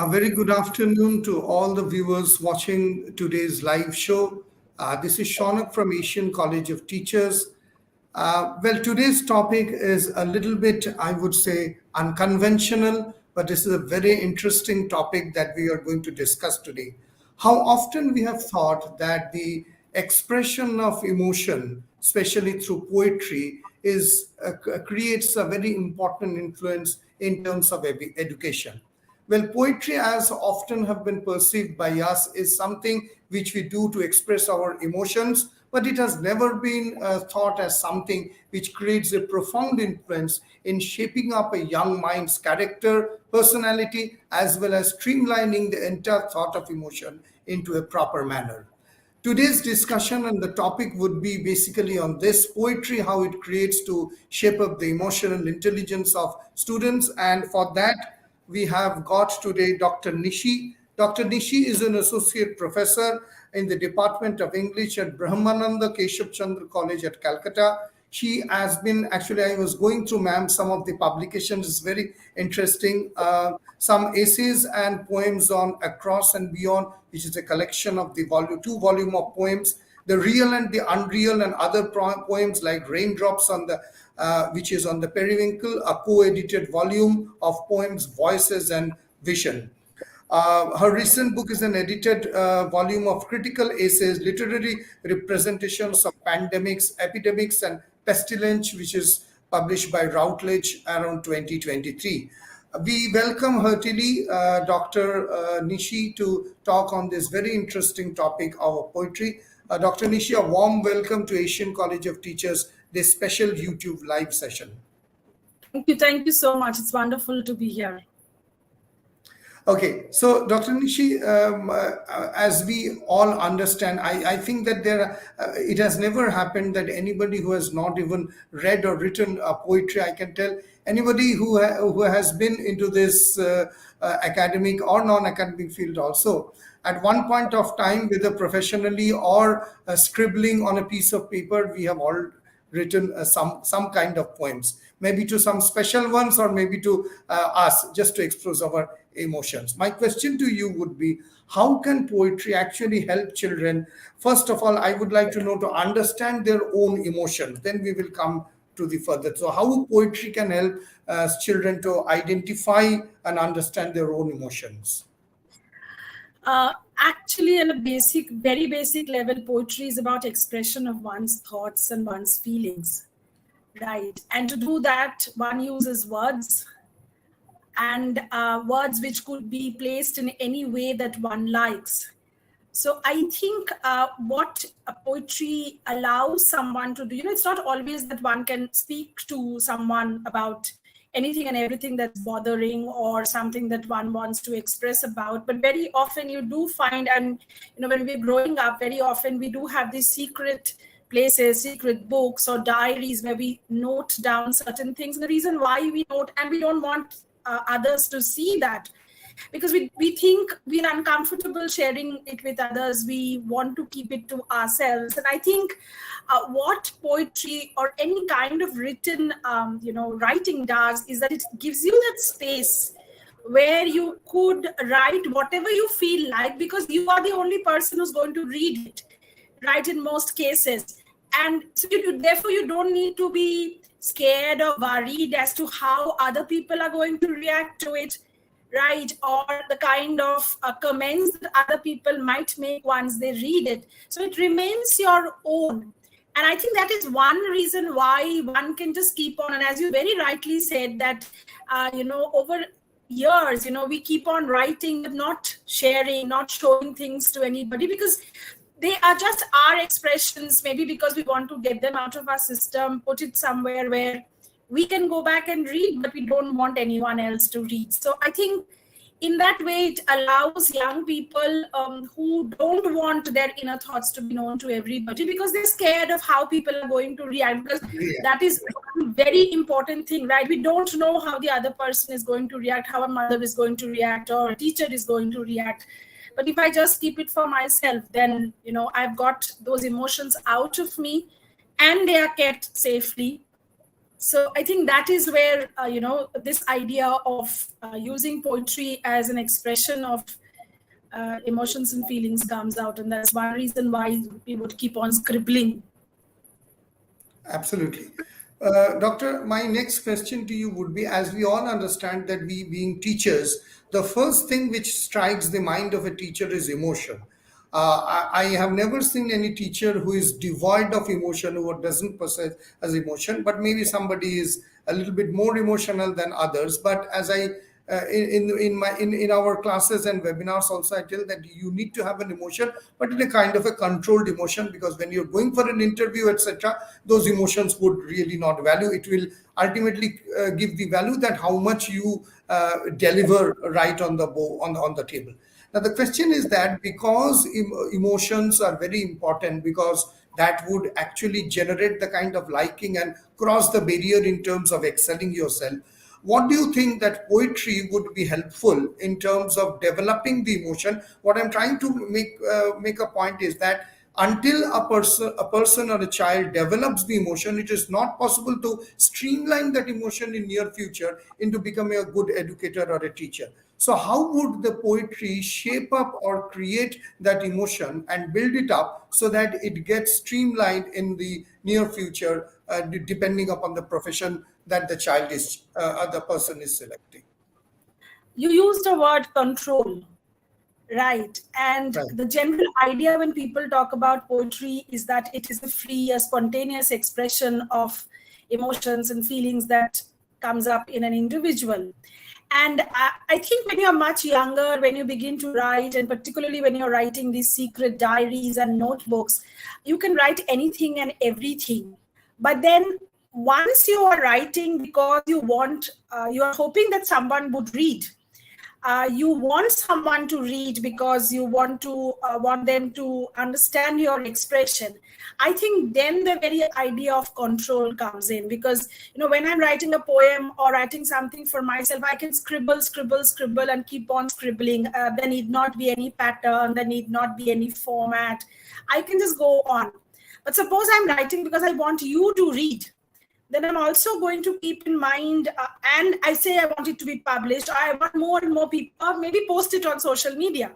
A very good afternoon to all the viewers watching today's live show. This is Shaunak from Asian College of Teachers. Today's topic is a little bit, I would say, unconventional, but this is a very interesting topic that we are going to discuss today. How often we have thought that the expression of emotion, especially through poetry, creates a very important influence in terms of education. Well, poetry, as often have been perceived by us, is something which we do to express our emotions, but it has never been thought as something which creates a profound influence in shaping up a young mind's character, personality, as well as streamlining the entire thought of emotion into a proper manner. Today's discussion and the topic would be basically on this poetry, how it creates to shape up the emotional intelligence of students. And for that, we have got today Dr. Nishi. Dr. Nishi is an associate professor in the Department of English at Brahmananda Keshav Chandra College at Calcutta. She has been actually, I was going through, ma'am, some of the publications. It's very interesting. Some essays and poems on Across and Beyond, which is a collection of the two volume of poems. The Real and the Unreal and other poems like Raindrops on the which is on the Periwinkle, a co-edited volume of poems, voices, and vision. Her recent book is an edited volume of critical essays, literary representations of pandemics, epidemics, and pestilence, which is published by Routledge around 2023. We welcome heartily Dr. Nishi to talk on this very interesting topic of poetry. Dr. Nishi, a warm welcome to Asian College of Teachers, this special YouTube live session. Thank you so much. It's wonderful to be here. Okay, so Dr. Nishi, as we all understand, I think that it has never happened that anybody who has not even read or written poetry, I can tell anybody who has been into this academic or non-academic field also, at one point of time, whether professionally or scribbling on a piece of paper, we have all written some kind of poems, maybe to some special ones or maybe to us, just to express our emotions. My question to you would be, how can poetry actually help children? First of all, I would like to know to understand their own emotions. Then we will come to the further. So how poetry can help children to identify and understand their own emotions? Actually, at a very basic level, poetry is about expression of one's thoughts and one's feelings, right? And to do that, one uses words, and words which could be placed in any way that one likes. So I think what poetry allows someone to do, it's not always that one can speak to someone about anything and everything that's bothering or something that one wants to express about, but very often you do find, and when we're growing up, very often we do have these secret places, secret books or diaries where we note down certain things. And the reason why we note, and we don't want others to see that, because we think we're uncomfortable sharing it with others. We want to keep it to ourselves. And I think what poetry or any kind of written, writing does is that it gives you that space where you could write whatever you feel like, because you are the only person who's going to read it, right, in most cases. And so therefore you don't need to be scared or worried as to how other people are going to react to it, right, or the kind of comments that other people might make once they read it. So it remains your own. And I think that is one reason why one can just keep on. And as you very rightly said, that, over years, we keep on writing, but not sharing, not showing things to anybody, because they are just our expressions, maybe because we want to get them out of our system, put it somewhere where we can go back and read, but we don't want anyone else to read. So I think in that way, it allows young people who don't want their inner thoughts to be known to everybody, because they're scared of how people are going to react, because that is a very important thing, right? We don't know how the other person is going to react, how a mother is going to react, or a teacher is going to react. But if I just keep it for myself, then, I've got those emotions out of me and they are kept safely. So I think that is where this idea of using poetry as an expression of emotions and feelings comes out, and that's one reason why we would keep on scribbling. Absolutely. Doctor, my next question to you would be, as we all understand that we being teachers, the first thing which strikes the mind of a teacher is emotion. I have never seen any teacher who is devoid of emotion, who doesn't possess as emotion, but maybe somebody is a little bit more emotional than others. But as I in our classes and webinars also, I tell that you need to have an emotion, but in a kind of a controlled emotion, because when you're going for an interview, etc., those emotions would really not value. It will ultimately give the value that how much you deliver right on the on the table. Now the question is that because emotions are very important, because that would actually generate the kind of liking and cross the barrier in terms of excelling yourself. What do you think that poetry would be helpful in terms of developing the emotion? What I'm trying to make a point is that until a person or a child develops the emotion, it is not possible to streamline that emotion in near future into becoming a good educator or a teacher. So how would the poetry shape up or create that emotion and build it up so that it gets streamlined in the near future, depending upon the profession that the child is, the person is selecting? You used the word control. Right. And Right. the general idea when people talk about poetry is that it is a free, a spontaneous expression of emotions and feelings that comes up in an individual. And I think when you're much younger, when you begin to write, and particularly when you're writing these secret diaries and notebooks, you can write anything and everything. But then once you are writing because you are hoping that someone would read, you want someone to read because you want them to understand your expression. I think then the very idea of control comes in, because when I'm writing a poem or writing something for myself, I can scribble and keep on scribbling. There need not be any pattern, there need not be any format. I can just go on. But suppose I'm writing because I want you to read, then I'm also going to keep in mind, and I say I want it to be published. I want more and more people, or maybe post it on social media.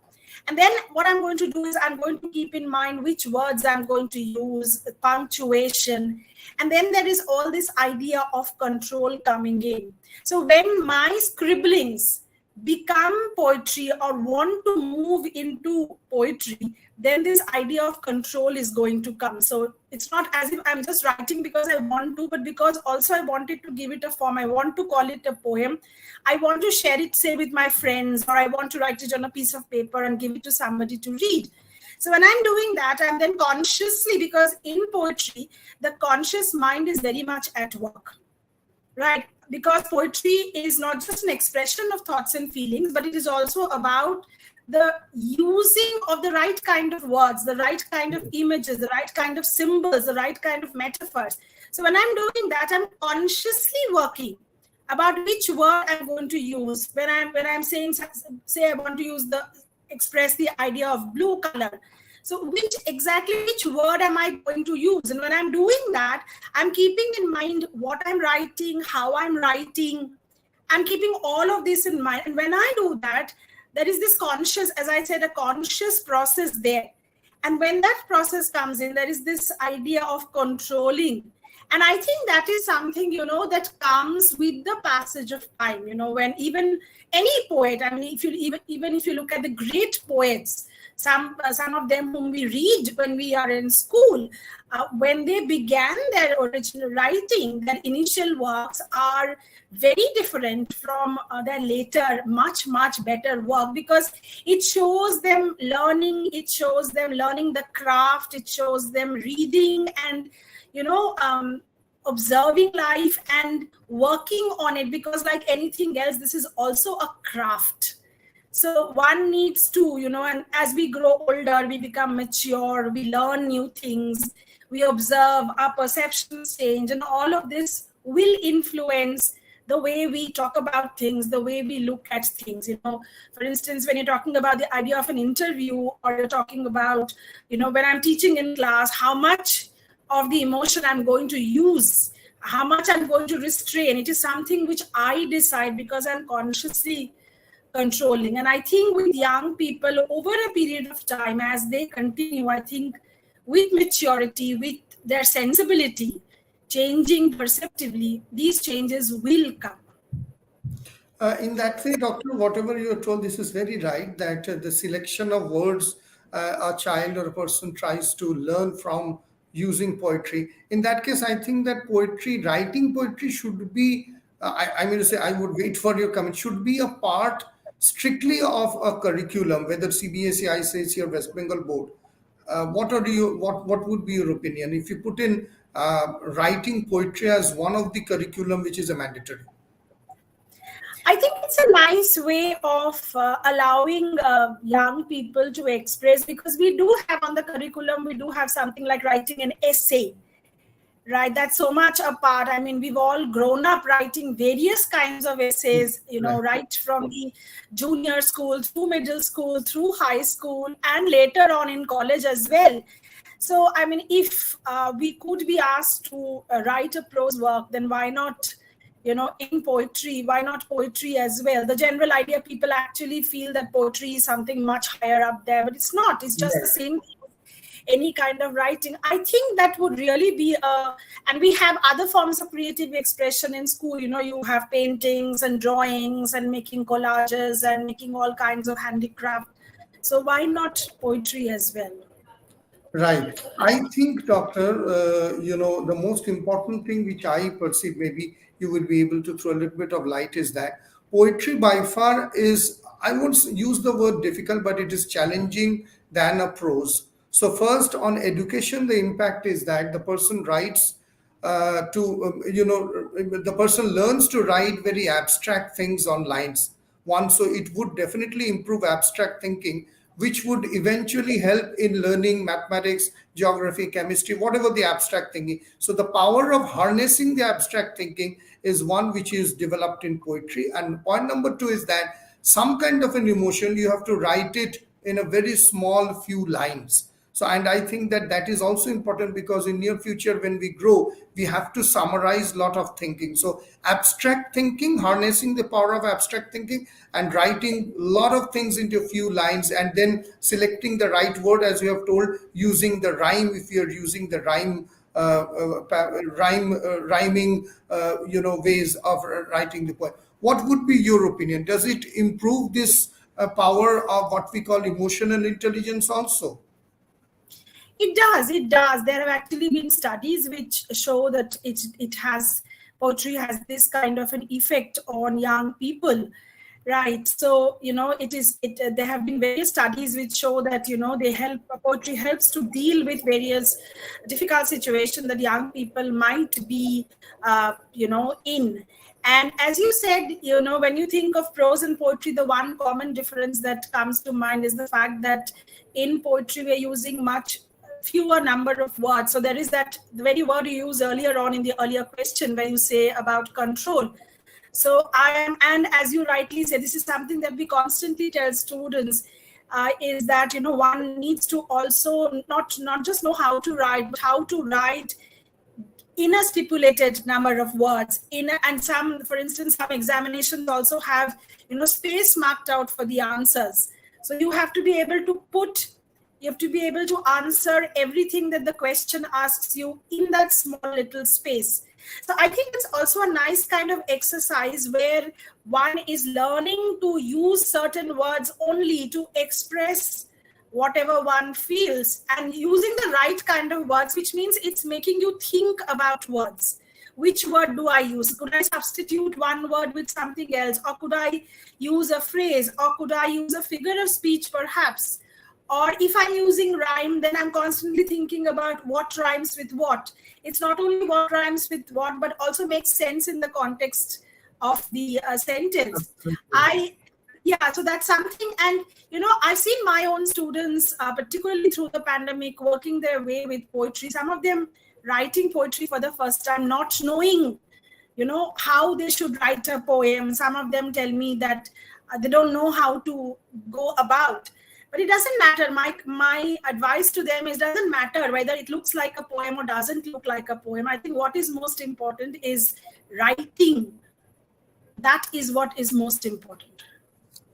And then what I'm going to do is I'm going to keep in mind which words I'm going to use, punctuation. And then there is all this idea of control coming in. So when my scribblings become poetry or want to move into poetry, then this idea of control is going to come. So it's not as if I'm just writing because I want to, but because also I wanted to give it a form. I want to call it a poem. I want to share it, say, with my friends, or I want to write it on a piece of paper and give it to somebody to read. So when I'm doing that, I'm then consciously, because in poetry, the conscious mind is very much at work. Right, because poetry is not just an expression of thoughts and feelings, but it is also about the using of the right kind of words, the right kind of images, the right kind of symbols, the right kind of metaphors. So when I'm doing that, I'm consciously working about which word I'm going to use. When I'm saying, say I want to express the idea of blue color. So which word am I going to use? And when I'm doing that, I'm keeping in mind what I'm writing, how I'm writing. I'm keeping all of this in mind. And when I do that, there is this conscious, as I said, a conscious process there. And when that process comes in, there is this idea of controlling. And I think that is something, that comes with the passage of time, when even any poet, I mean, if you even if you look at the great poets, some of them whom we read when we are in school, when they began their original writing, their initial works are very different from their later, much better work, because it shows them learning, the craft, it shows them reading and observing life and working on it, because like anything else, this is also a craft. So one needs to, and as we grow older, we become mature, we learn new things, we observe, our perceptions change, and all of this will influence the way we talk about things, the way we look at things. For instance, when you're talking about the idea of an interview, or you're talking about, when I'm teaching in class, how much of the emotion I'm going to use, how much I'm going to restrain. It is something which I decide because I'm consciously controlling. And I think with young people over a period of time, as they continue, I think with maturity, with their sensibility changing perceptively, these changes will come. In that way, doctor, whatever you are told, this is very right that the selection of words a child or a person tries to learn from using poetry. In that case, I think that poetry, writing poetry should be, I'm going to say, I would wait for your comment, should be a part strictly of a curriculum, whether CBSE, ICSE, or West Bengal board. What would be your opinion if you put in writing poetry as one of the curriculum which is a mandatory? I think it's a nice way of allowing young people to express, because we do have on the curriculum, we do have something like writing an essay, right? That's so much a part. I mean, we've all grown up writing various kinds of essays, Right. right from the junior school through middle school, through high school, and later on in college as well. So, I mean, if we could be asked to write a prose work, then why not, in poetry, why not poetry as well? The general idea, people actually feel that poetry is something much higher up there, but it's not. It's just the Right. same thing as any kind of writing. I think that would really be and we have other forms of creative expression in school. You have paintings and drawings and making collages and making all kinds of handicraft. So why not poetry as well? Right. I think, doctor, the most important thing which I perceive, maybe you will be able to throw a little bit of light, is that poetry by far is, I won't use the word difficult, but it is challenging than a prose. So, first, on education, the impact is that the person writes the person learns to write very abstract things on lines. One, so it would definitely improve abstract thinking, which would eventually help in learning mathematics, geography, chemistry, whatever the abstract thinking. So the power of harnessing the abstract thinking is one which is developed in poetry. And point number two is that some kind of an emotion, you have to write it in a very small few lines. So, and I think that that is also important, because in near future when we grow, we have to summarize lot of thinking. So abstract thinking, harnessing the power of abstract thinking and writing a lot of things into a few lines, and then selecting the right word, as you have told, using the rhyme, if you're using the rhyme rhyming ways of writing the poem. What would be your opinion? Does it improve this power of what we call emotional intelligence also? It does. It does. There have actually been studies which show that it has poetry has this kind of an effect on young people, right? So it is. There have been various studies which show that they help. Poetry helps to deal with various difficult situations that young people might be, in. And as you said, when you think of prose and poetry, the one common difference that comes to mind is the fact that in poetry we're using much fewer number of words. So there is that the very word you used earlier on in the earlier question where you say about control. So and as you rightly say, this is something that we constantly tell students, is that one needs to also not just know how to write, but how to write in a stipulated number of words. And some, for instance, some examinations also have space marked out for the answers. So you have to be able to answer everything that the question asks you in that small little space. So I think it's also a nice kind of exercise where one is learning to use certain words only to express whatever one feels, and using the right kind of words, which means it's making you think about words. Which word do I use? Could I substitute one word with something else? Or could I use a phrase? Or could I use a figure of speech perhaps? Or if I'm using rhyme, then I'm constantly thinking about what rhymes with what. It's not only what rhymes with what, but also makes sense in the context of the sentence. Absolutely. So that's something. And I've seen my own students, particularly through the pandemic, working their way with poetry. Some of them writing poetry for the first time, not knowing how they should write a poem. Some of them tell me that they don't know how to go about. But it doesn't matter. My advice to them is, doesn't matter whether it looks like a poem or doesn't look like a poem. I think what is most important is writing. That is what is most important.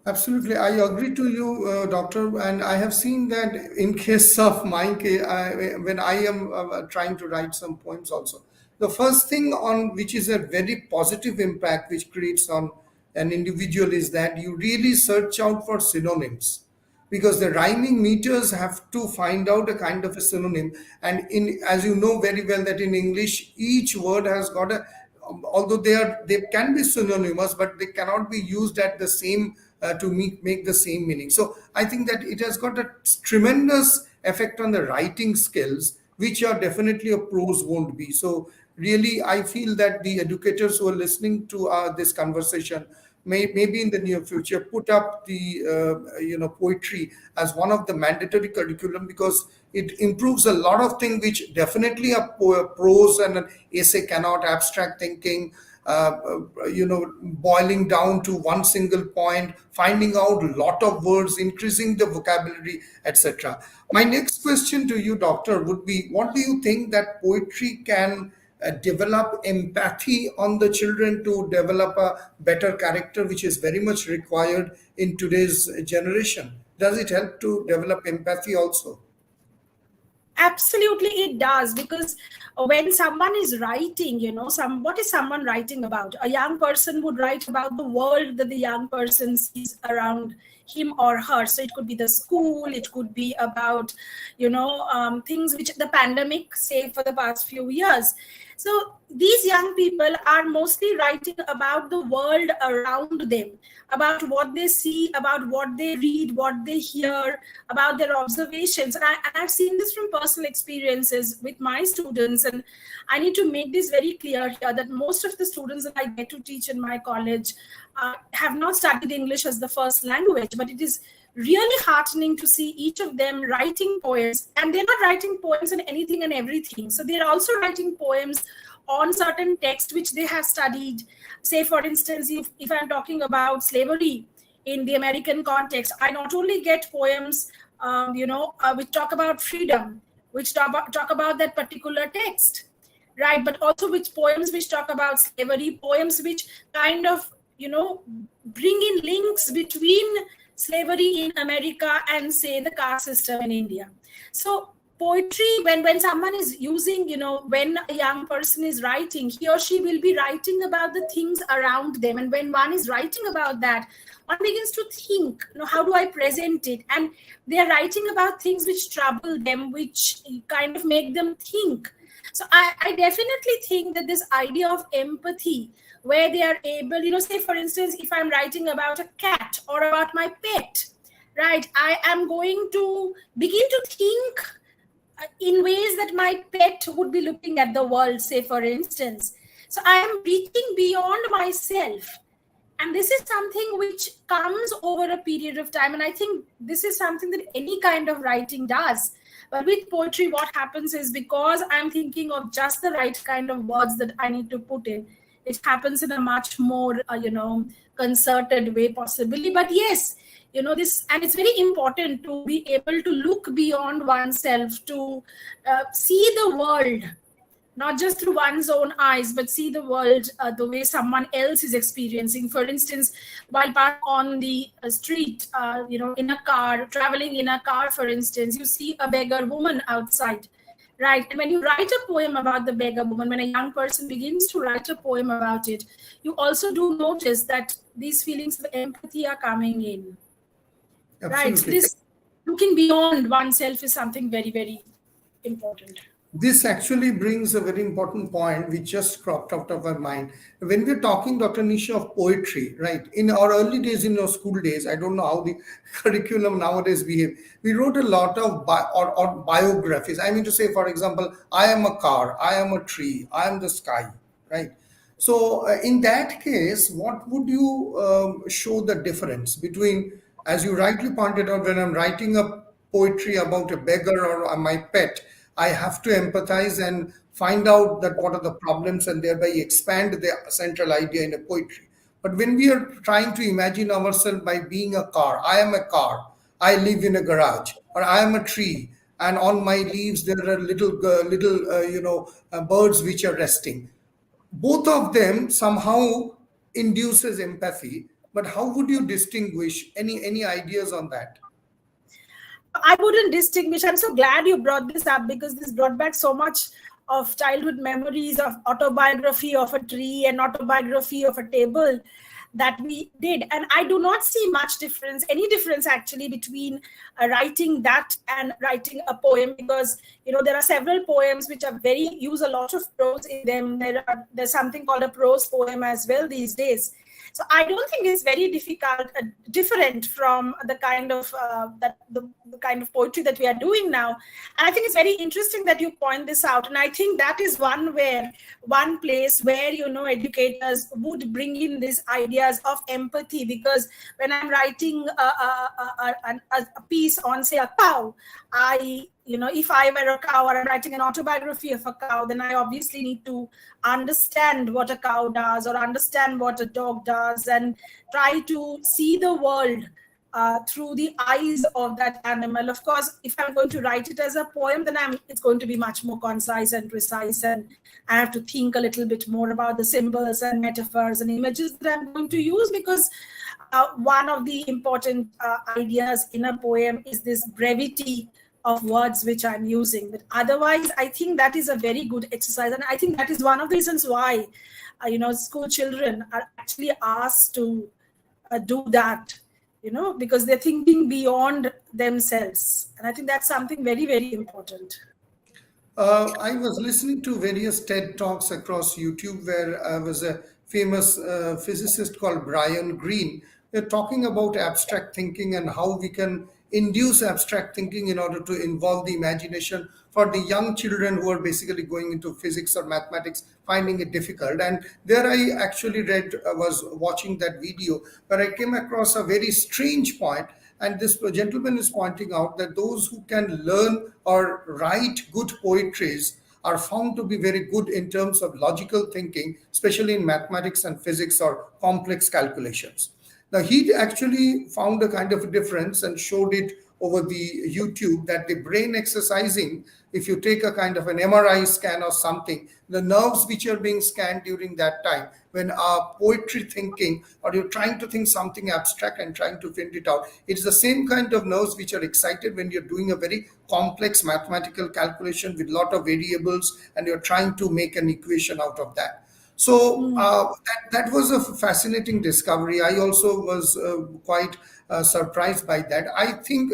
Absolutely, I agree to you, doctor. And I have seen that in case of mine, when I am trying to write some poems, also the first thing on which is a very positive impact which creates on an individual is that you really search out for synonyms, because the rhyming meters have to find out a kind of a synonym. And in, as you know very well, that in English each word has got a, although they can be synonymous, but they cannot be used at the same to make the same meaning. So I think that it has got a tremendous effect on the writing skills, which are definitely a prose won't be. So really, I feel that the educators who are listening to this conversation maybe in the near future put up the poetry as one of the mandatory curriculum, because it improves a lot of things which definitely a prose and an essay cannot. Abstract thinking, boiling down to one single point, finding out a lot of words, increasing the vocabulary, etc. My next question to you, doctor, would be, what do you think that poetry can develop empathy on the children to develop a better character, which is very much required in today's generation? Does it help to develop empathy also? Absolutely, it does, because when someone is writing, what is someone writing about? A young person would write about the world that the young person sees around him or her. So it could be the school, it could be about, things which the pandemic, say, for the past few years. So these young people are mostly writing about the world around them, about what they see, about what they read, what they hear, about their observations. And I've seen this from personal experiences with my students. And I need to make this very clear here, that most of the students that I get to teach in my college have not studied English as the first language, but it is really heartening to see each of them writing poems. And they're not writing poems on anything and everything. So they're also writing poems on certain text which they have studied. Say, for instance, if I'm talking about slavery in the American context, I not only get poems, which talk about freedom, which talk about that particular text, right? But also which poems which talk about slavery, poems which kind of, bring in links between slavery in America and, say, the caste system in India. So poetry, when someone is using, when a young person is writing, he or she will be writing about the things around them. And when one is writing about that, one begins to think, how do I present it? And they are writing about things which trouble them, which kind of make them think. So I definitely think that this idea of empathy, where they are able, say, for instance, if I'm writing about a cat or about my pet, right, I am going to begin to think in ways that my pet would be looking at the world, say, for instance. So I am reaching beyond myself. And this is something which comes over a period of time. And I think this is something that any kind of writing does. But with poetry, what happens is, because I'm thinking of just the right kind of words that I need to put in, it happens in a much more, concerted way, possibly. But yes, this, and it's very important to be able to look beyond oneself, to see the world not just through one's own eyes, but see the world the way someone else is experiencing. For instance, while parked on the street, in a car, traveling in a car, for instance, you see a beggar woman outside, right? And when you write a poem about the beggar woman, when a young person begins to write a poem about it, you also do notice that these feelings of empathy are coming in, right? So Absolutely. this looking beyond oneself is something very, very important. This actually brings a very important point which just cropped out of our mind. When we're talking, Dr. Nisha, of poetry, right? In our early days, in our school days, I don't know how the curriculum nowadays behave. We wrote a lot of or biographies. I mean to say, for example, I am a car, I am a tree, I am the sky, right? So, in that case, what would you show the difference between, as you rightly pointed out, when I'm writing a poetry about a beggar or my pet, I have to empathize and find out that what are the problems and thereby expand the central idea in a poetry. But when we are trying to imagine ourselves by being a car, I am a car. I live in a garage, or I am a tree, and on my leaves there are little birds which are resting. Both of them somehow induces empathy, but how would you distinguish? Any ideas on that? I wouldn't distinguish. I'm so glad you brought this up because this brought back so much of childhood memories of autobiography of a tree and autobiography of a table that we did. And I do not see much difference, any difference actually, between writing that and writing a poem, because there are several poems which are very use a lot of prose in them. There's something called a prose poem as well these days. So I don't think it's very different from the kind of the kind of poetry that we are doing now. And I think it's very interesting that you point this out. And I think that is one place where educators would bring in these ideas of empathy, because when I'm writing a piece on, say, a cow, if I were a cow or I'm writing an autobiography of a cow, then I obviously need to understand what a cow does or understand what a dog does, and try to see the world through the eyes of that animal. Of course, if I'm going to write it as a poem, then it's going to be much more concise and precise, and I have to think a little bit more about the symbols and metaphors and images that I'm going to use, because one of the important ideas in a poem is this brevity of words which I'm using. But otherwise, I think that is a very good exercise. And I think that is one of the reasons why, school children are actually asked to do that, because they're thinking beyond themselves. And I think that's something very, very important. I was listening to various TED Talks across YouTube where was a famous physicist called Brian Greene. They're talking about abstract thinking and how we can induce abstract thinking in order to involve the imagination for the young children who are basically going into physics or mathematics, finding it difficult. And there I actually was watching that video where I came across a very strange point, and this gentleman is pointing out that those who can learn or write good poetries are found to be very good in terms of logical thinking, especially in mathematics and physics or complex calculations. Now, he actually found a kind of a difference and showed it over the YouTube that the brain exercising, if you take a kind of an MRI scan or something, the nerves which are being scanned during that time, when poetry thinking or you're trying to think something abstract and trying to find it out, it's the same kind of nerves which are excited when you're doing a very complex mathematical calculation with a lot of variables and you're trying to make an equation out of that. So that was a fascinating discovery. I also was quite surprised by that. I think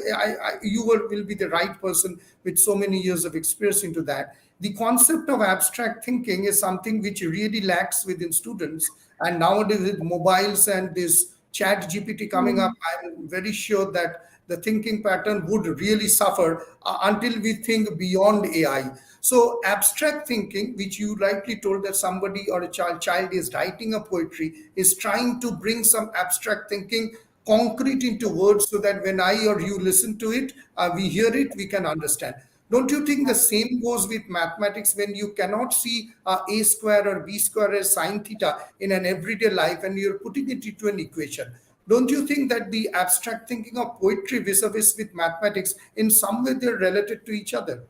you will be the right person with so many years of experience into that. The concept of abstract thinking is something which really lacks within students. And nowadays with mobiles and this chat GPT coming up, I'm very sure that the thinking pattern would really suffer until we think beyond AI. So abstract thinking, which you rightly told that somebody or a child is writing a poetry, is trying to bring some abstract thinking concrete into words so that when I or you listen to it, we hear it, we can understand. Don't you think the same goes with mathematics when you cannot see a square or b square as sine theta in an everyday life and you're putting it into an equation? Don't you think that the abstract thinking of poetry vis-a-vis with mathematics in some way they're related to each other?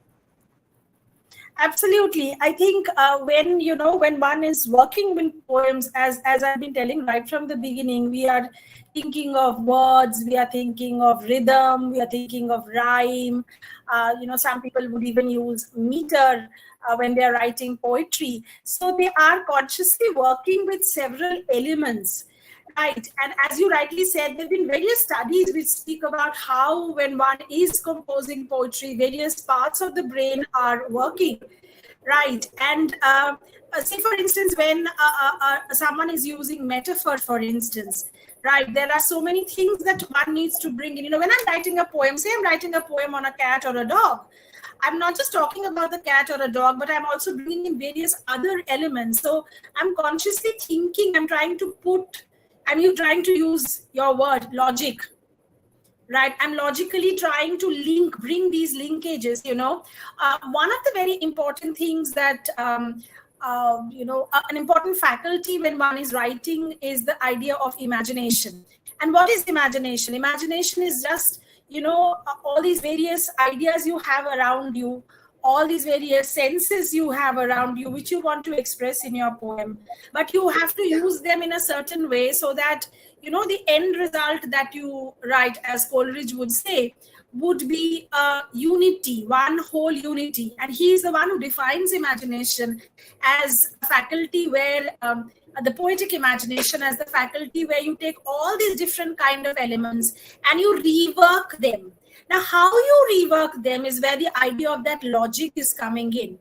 Absolutely. I think when one is working with poems, as I've been telling right from the beginning, we are thinking of words, we are thinking of rhythm, we are thinking of rhyme. Some people would even use meter when they are writing poetry. So they are consciously working with several elements. Right. And as you rightly said, there have been various studies which speak about how, when one is composing poetry, various parts of the brain are working. Right. And say, for instance, when someone is using metaphor, for instance, right, there are so many things that one needs to bring in. When I'm writing a poem, say I'm writing a poem on a cat or a dog, I'm not just talking about the cat or a dog, but I'm also bringing in various other elements. So I'm consciously thinking, I'm trying to use your word, logic, right? I'm logically trying to bring these linkages. One of the very important things that, an important faculty when one is writing is the idea of imagination. And what is imagination? Imagination is just, all these various ideas you have around you, all these various senses you have around you, which you want to express in your poem. But you have to use them in a certain way so that, the end result that you write, as Coleridge would say, would be a unity, one whole unity. And he is the one who defines imagination as a faculty where, the poetic imagination as the faculty where you take all these different kind of elements and you rework them. Now, how you rework them is where the idea of that logic is coming in.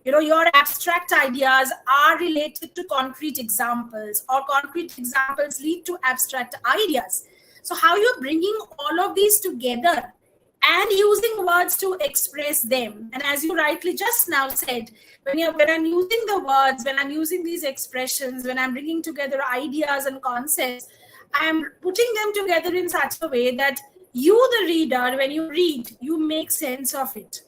Your abstract ideas are related to concrete examples, or concrete examples lead to abstract ideas. So how you're bringing all of these together and using words to express them. And as you rightly just now said, when I'm using the words, when I'm using these expressions, when I'm bringing together ideas and concepts, I'm putting them together in such a way that you, the reader, when you read, you make sense of it.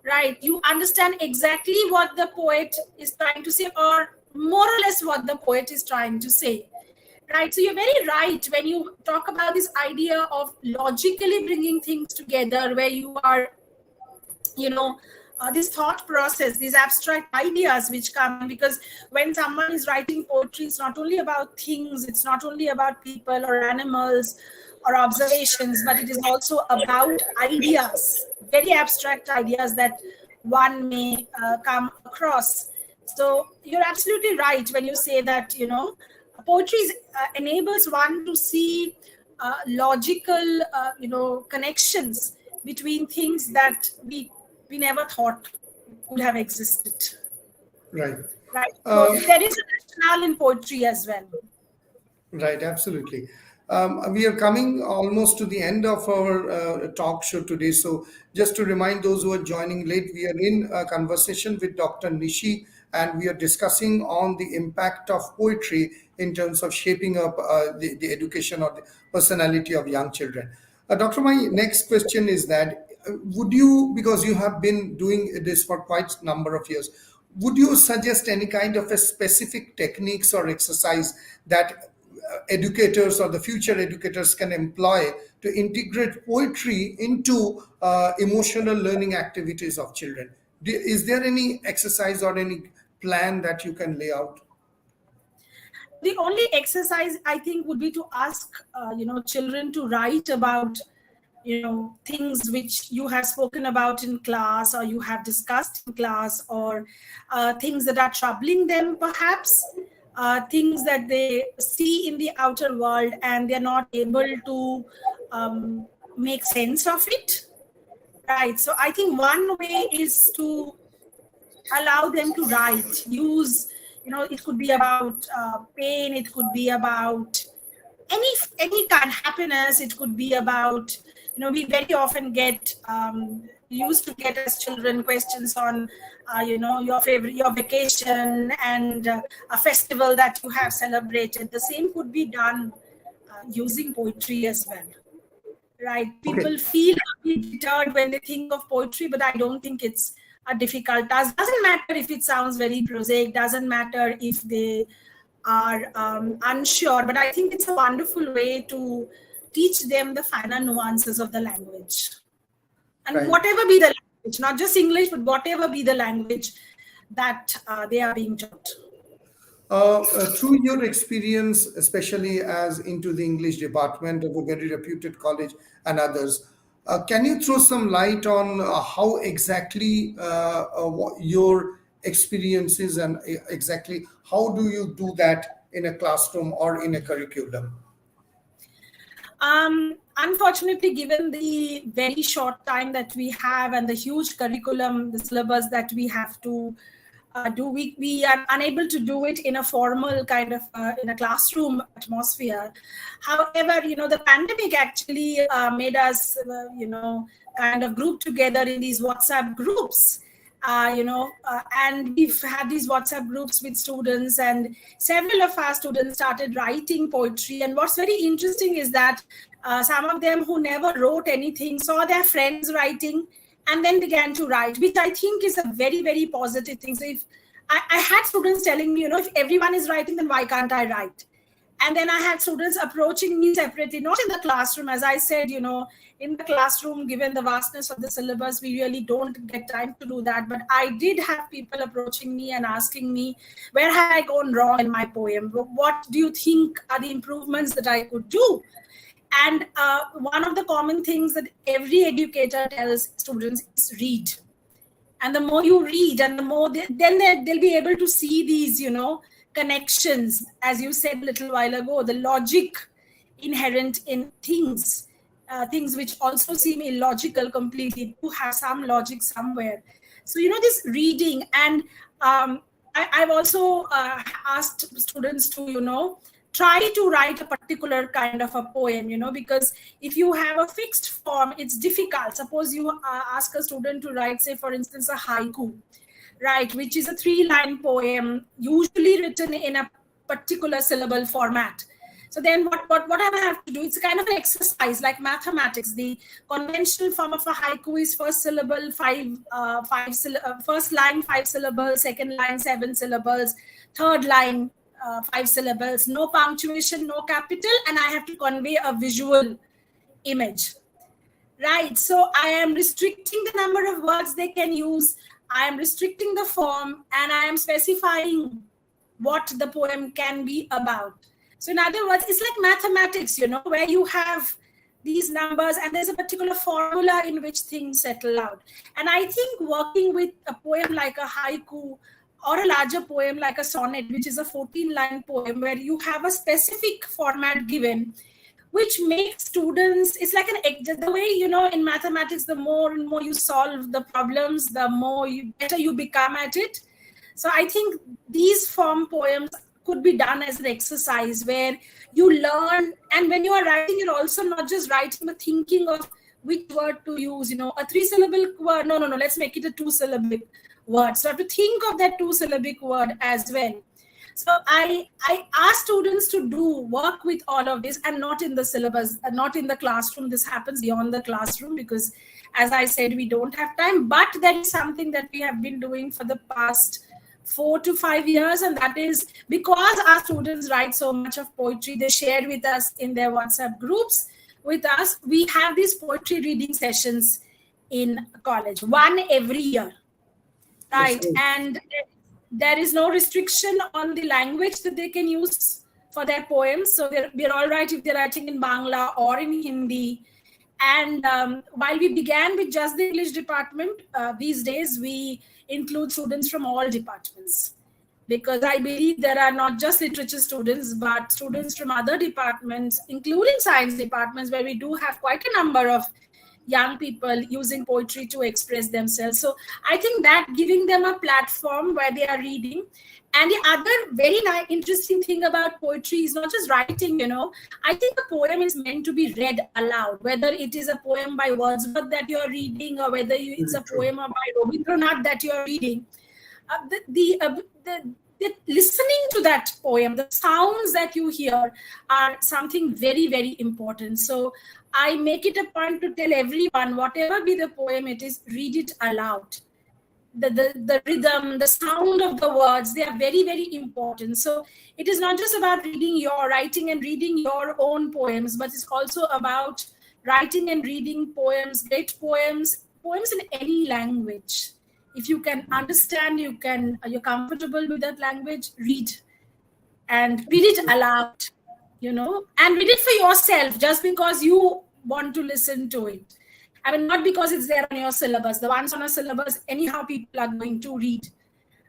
Right? You understand exactly what the poet is trying to say, or more or less what the poet is trying to say. Right? So you're very right when you talk about this idea of logically bringing things together, where you are, this thought process, these abstract ideas which come in, because when someone is writing poetry, it's not only about things, it's not only about people or animals or observations, but it is also about ideas, very abstract ideas that one may come across. So you're absolutely right when you say that, poetry enables one to see logical, connections between things that we never thought could have existed. Right. Right. So there is a rationale in poetry as well. Right, absolutely. We are coming almost to the end of our talk show today. So, just to remind those who are joining late, we are in a conversation with Dr. Nishi, and we are discussing on the impact of poetry in terms of shaping up the education or the personality of young children. Doctor, my next question is that would you, because you have been doing this for quite a number of years, would you suggest any kind of a specific techniques or exercise that educators or the future educators can employ to integrate poetry into emotional learning activities of children? Is there any exercise or any plan that you can lay out? The only exercise I think would be to ask, children to write about, things which you have spoken about in class, or you have discussed in class, or things that are troubling them, perhaps. Things that they see in the outer world and they're not able to make sense of it. Right. So I think one way is to allow them to write. Use, it could be about pain, it could be about any kind of happiness, it could be about, we very often get used to get as children questions on your vacation and a festival that you have celebrated. The same could be done using poetry as well. Right? Okay. People feel a bit deterred when they think of poetry, but I don't think it's a difficult task. Doesn't matter if it sounds very prosaic, doesn't matter if they are unsure, but I think it's a wonderful way to teach them the finer nuances of the language. And Right. whatever be the language, not just English, but whatever be the language that they are being taught. Through your experience, especially as into the English department of a very reputed college and others, can you throw some light on how exactly what your experiences and exactly how do you do that in a classroom or in a curriculum? Unfortunately, given the very short time that we have and the huge curriculum, the syllabus that we have to do, we are unable to do it in a formal kind of in a classroom atmosphere. However, the pandemic actually made us, kind of group together in these WhatsApp groups. And we've had these WhatsApp groups with students, and several of our students started writing poetry. And what's very interesting is that some of them who never wrote anything saw their friends writing and then began to write, which I think is a very, very positive thing. So if I had students telling me, if everyone is writing, then why can't I write? And then I had students approaching me separately, not in the classroom. As I said, in the classroom, given the vastness of the syllabus, we really don't get time to do that. But I did have people approaching me and asking me, where have I gone wrong in my poem? What do you think are the improvements that I could do? And one of the common things that every educator tells students is read. And the more you read and the more they'll be able to see these connections, as you said a little while ago, the logic inherent in things which also seem illogical completely to have some logic somewhere. So this reading. And I've also asked students to try to write a particular kind of a poem, because if you have a fixed form, it's difficult. Suppose you ask a student to write, say, for instance, a haiku, right, which is a 3-line poem, usually written in a particular syllable format. So then what I have to do, it's kind of an exercise like mathematics. The conventional form of a haiku is first syllable, first line 5 syllables, second line 7 syllables, third line 5 syllables, no punctuation, no capital, and I have to convey a visual image. Right. So I am restricting the number of words they can use. I am restricting the form, and I am specifying what the poem can be about. So in other words, it's like mathematics, where you have these numbers and there's a particular formula in which things settle out. And I think working with a poem like a haiku or a larger poem like a sonnet, which is a 14-line poem where you have a specific format given, which makes students, it's like the way, in mathematics, the more and more you solve the problems, the better you become at it. So I think these form poems could be done as an exercise where you learn, and when you are writing, you're also not just writing but thinking of which word to use, a 3-syllable word. No, let's make it a 2-syllabic word. So I have to think of that 2-syllabic word as well. So I ask students to do work with all of this, and not in the syllabus, not in the classroom. This happens beyond the classroom because, as I said, we don't have time. But that is something that we have been doing for the past 4 to 5 years, and that is because our students write so much of poetry. They share with us in their WhatsApp groups with us. We have these poetry reading sessions in college, one every year, right? And there is no restriction on the language that they can use for their poems. So we're all right if they're writing in Bangla or in Hindi. And while we began with just the English department, these days we include students from all departments, because I believe there are not just literature students, but students from other departments, including science departments, where we do have quite a number of young people using poetry to express themselves. So I think that giving them a platform where they are reading. And the other very interesting thing about poetry is not just writing, I think a poem is meant to be read aloud, whether it is a poem by Wordsworth that you're reading or whether it's a poem by Rabindranath that you're reading. The listening to that poem, the sounds that you hear are something very, very important. So I make it a point to tell everyone, whatever be the poem it is, read it aloud. The rhythm, the sound of the words, they are very, very important. So it is not just about writing and reading your own poems, but it's also about writing and reading poems, great poems in any language. If you can understand, you're comfortable with that language, read it aloud, and read it for yourself, just because you want to listen to it. I mean, not because it's there on your syllabus. The ones on a syllabus, anyhow, people are going to read.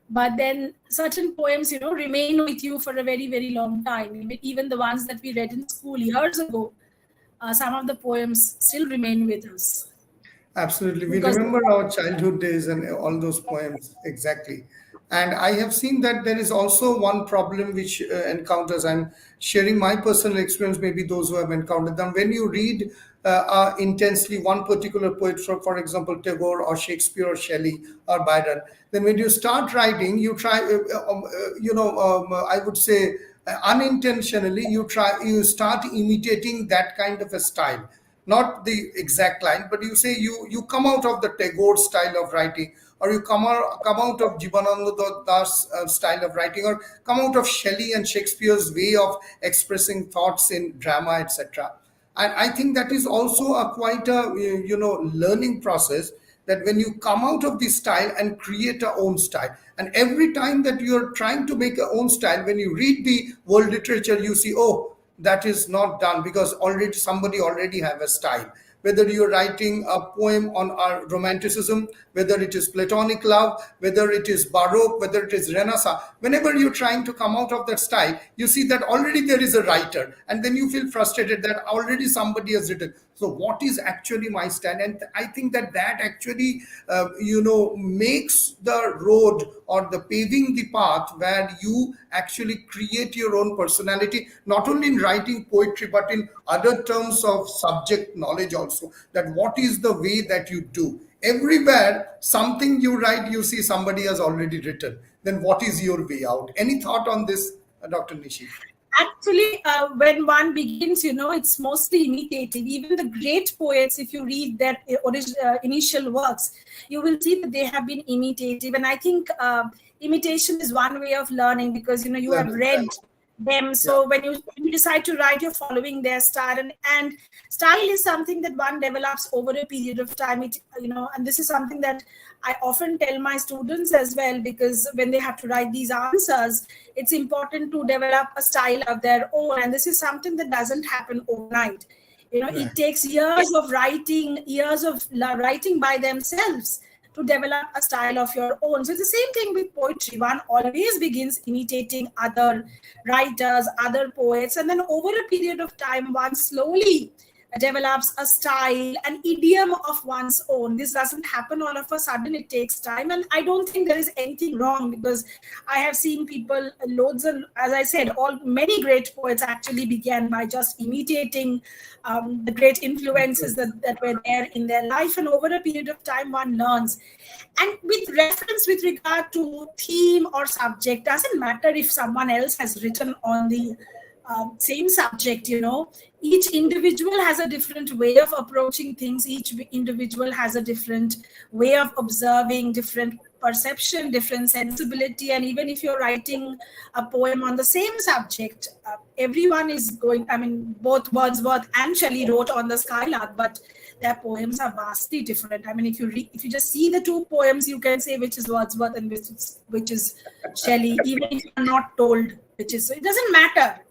But then certain poems, remain with you for a very, very long time. Even the ones that we read in school years ago, some of the poems still remain with us. Absolutely. We remember our childhood days and all those poems exactly. And I have seen that there is also one problem which encounters. I'm sharing my personal experience, maybe those who have encountered them. When you read intensely one particular poet, for example, Tagore or Shakespeare or Shelley or Byron, then when you start writing, you try, I would say, unintentionally, you start imitating that kind of a style, not the exact line, but you say you come out of the Tagore style of writing or you come out of Jibanananda Das style of writing, or come out of Shelley and Shakespeare's way of expressing thoughts in drama, etc. And I think that is also a quite a learning process, that when you come out of this style and create a own style, and every time that you are trying to make a own style, when you read the world literature, you see, oh, that is not done, because already somebody already have a style. Whether you're writing a poem on our romanticism, whether it is platonic love, whether it is baroque, whether it is renaissance, whenever you're trying to come out of that style, you see that already there is a writer, and then you feel frustrated that already somebody has written. So what is actually my style? And I think that that actually makes the road, or the paving the path, where you actually create your own personality, not only in writing poetry but in other terms of subject knowledge also, that what is the way that you do. Everywhere something you write, you see somebody has already written. Then what is your way out? Any thought on this, Dr. Nishi? Actually, when one begins, it's mostly imitative. Even the great poets, if you read their initial works, you will see that they have been imitative. And I think imitation is one way of learning, because you have read them. So when you decide to write, you're following their style, and style is something that one develops over a period of time. And this is something that I often tell my students as well, because when they have to write these answers, it's important to develop a style of their own, and this is something that doesn't happen overnight. It takes years of writing by themselves to develop a style of your own. So it's the same thing with poetry. One always begins imitating other writers, other poets, and then over a period of time, one slowly develops a style, an idiom of one's own. This doesn't happen all of a sudden. It takes time, and I don't think there is anything wrong, because I have seen people, loads of, as I said, many great poets actually began by just imitating the great influences that were there in their life, and over a period of time one learns. And with reference, with regard to theme or subject, doesn't matter if someone else has written on the same subject. Each individual has a different way of approaching things. Each individual has a different way of observing, different perception, different sensibility. And even if you're writing a poem on the same subject, everyone is going, both Wordsworth and Shelley wrote on the Skylark, but their poems are vastly different. If you just see the two poems, you can say which is Wordsworth and which is Shelley, even if you're not told which is. So it doesn't matter.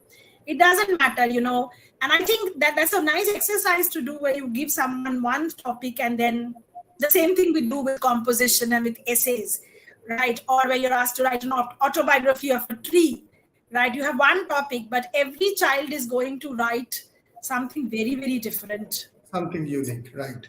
It doesn't matter, And I think that's a nice exercise to do, where you give someone one topic, and then the same thing we do with composition and with essays, right? Or where you're asked to write an autobiography of a tree, right? You have one topic, but every child is going to write something very, very different. Something unique, right?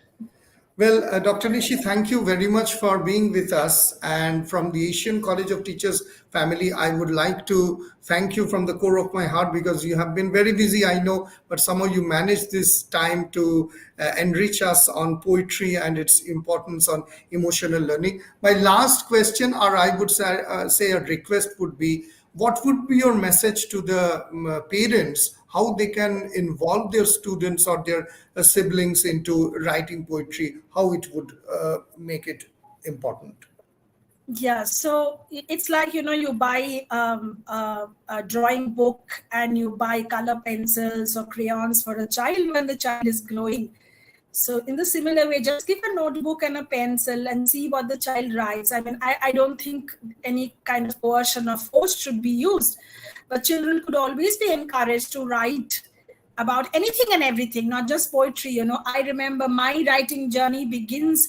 Well, Dr. Nishi, thank you very much for being with us. And from the Asian College of Teachers family, I would like to thank you from the core of my heart, because you have been very busy, I know, but somehow you managed this time to enrich us on poetry and its importance on emotional learning. My last question, or I would say a request, would be, what would be your message to the parents, how they can involve their students or their siblings into writing poetry, how it would make it important? Yeah, so it's like, you buy a drawing book, and you buy color pencils or crayons for a child when the child is growing. So in the similar way, just give a notebook and a pencil and see what the child writes. I don't think any kind of coercion or force should be used, but children could always be encouraged to write about anything and everything, not just poetry. I remember my writing journey begins,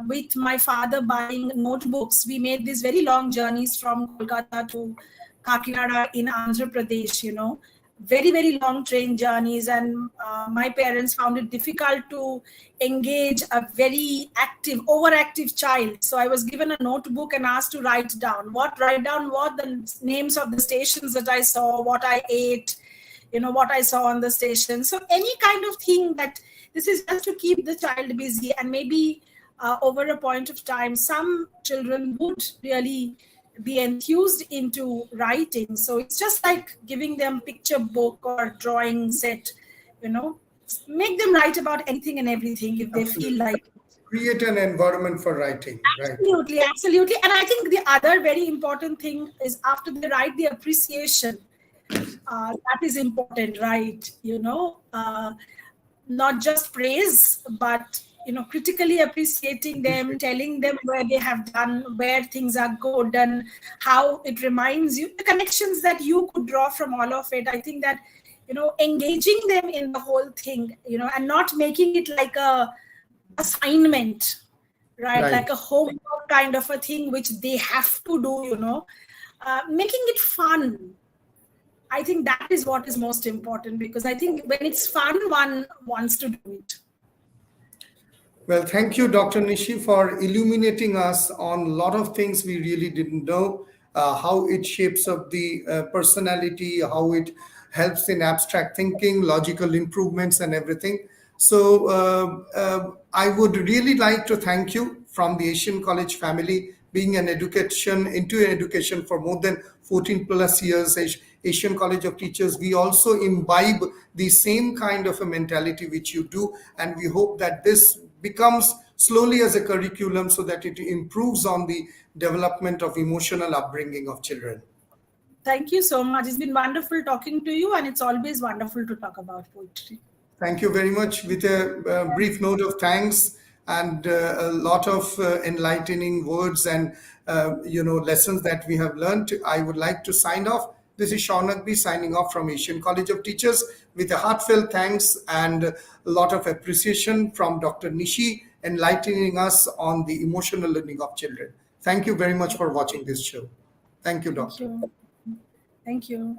with my father buying notebooks. We made these very long journeys from Kolkata to Kakinada in Andhra Pradesh, very, very long train journeys. And my parents found it difficult to engage a very overactive child. So I was given a notebook and asked to write down what the names of the stations that I saw, what I ate, what I saw on the station. So any kind of thing that this is just to keep the child busy. And maybe over a point of time, some children would really be enthused into writing. So it's just like giving them picture book or drawing set, make them write about anything and everything if they feel like. create an environment for writing, right? Absolutely, absolutely. And I think the other very important thing is after they write the appreciation, that is important, right? Not just praise, but critically appreciating them, telling them where they have done, where things are good, and how it reminds you the connections that you could draw from all of it. I think that engaging them in the whole thing, and not making it like a assignment, right? Right. Like a homework kind of a thing which they have to do, making it fun. I think that is what is most important, because I think when it's fun, one wants to do it. Well, thank you, Dr. Nishi, for illuminating us on a lot of things we really didn't know, how it shapes up the personality, how it helps in abstract thinking, logical improvements, and everything. So, I would really like to thank you from the Asian College family, being an education into education for more than 14 plus years. Asian College of Teachers, we also imbibe the same kind of a mentality which you do, and we hope that this becomes slowly as a curriculum so that it improves on the development of emotional upbringing of children. Thank you so much. It's been wonderful talking to you, and it's always wonderful to talk about poetry. Thank you very much. With a brief note of thanks and a lot of enlightening words and lessons that we have learned, I would like to sign off. This is Shaunak B signing off from Asian College of Teachers with a heartfelt thanks and a lot of appreciation from Dr. Nishi, enlightening us on the emotional learning of children. Thank you very much for watching this show. Thank you, Thank Doctor. you. Thank you.